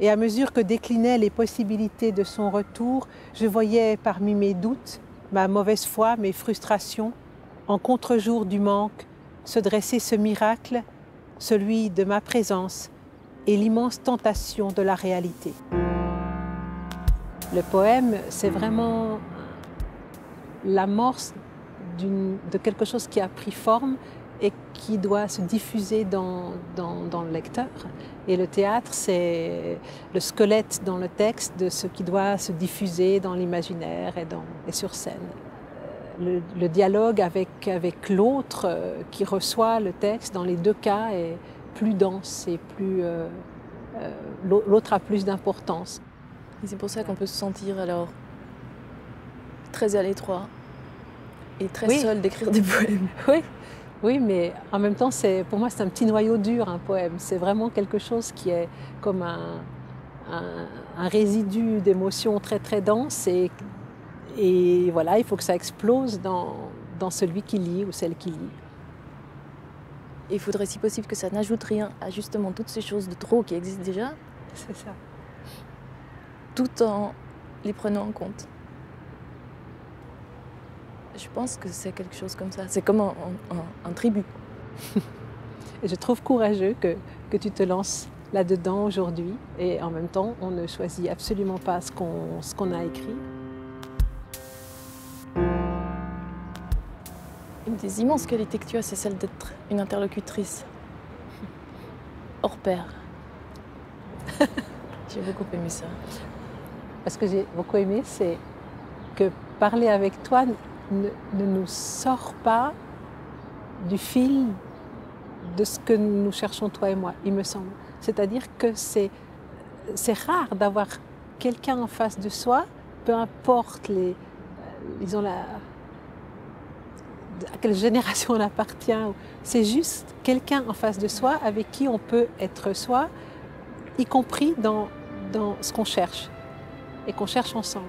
Et à mesure que déclinaient les possibilités de son retour, je voyais parmi mes doutes, ma mauvaise foi, mes frustrations, en contre-jour du manque, se dresser ce miracle, celui de ma présence et l'immense tentation de la réalité. Le poème, c'est vraiment l'amorce de quelque chose qui a pris forme et qui doit se diffuser dans le lecteur. Et le théâtre, c'est le squelette dans le texte de ce qui doit se diffuser dans l'imaginaire et sur scène. Le dialogue avec l'autre qui reçoit le texte, dans les deux cas, est plus dense et plus... l'autre a plus d'importance. Et c'est pour ça qu'on peut se sentir alors très à l'étroit et très seul d'écrire des poèmes. Oui. Oui, mais en même temps, pour moi, c'est un petit noyau dur, un poème. C'est vraiment quelque chose qui est comme un résidu d'émotions très, très dense. Et voilà, il faut que ça explose dans celui qui lit ou celle qui lit. Et il faudrait, si possible, que ça n'ajoute rien à justement toutes ces choses de trop qui existent déjà. C'est ça. Tout en les prenant en compte. Je pense que c'est quelque chose comme ça. C'est comme un tribut. Et je trouve courageux que tu te lances là-dedans aujourd'hui. Et en même temps, on ne choisit absolument pas ce qu'on a écrit. Une des immenses qualités que tu as, c'est celle d'être une interlocutrice hors pair. J'ai beaucoup aimé ça. Ce que j'ai beaucoup aimé, c'est que parler avec toi ne nous sort pas du fil de ce que nous cherchons, toi et moi, il me semble. C'est-à-dire que c'est rare d'avoir quelqu'un en face de soi, peu importe disons à quelle génération on appartient. C'est juste quelqu'un en face de soi avec qui on peut être soi, y compris dans ce qu'on cherche et qu'on cherche ensemble.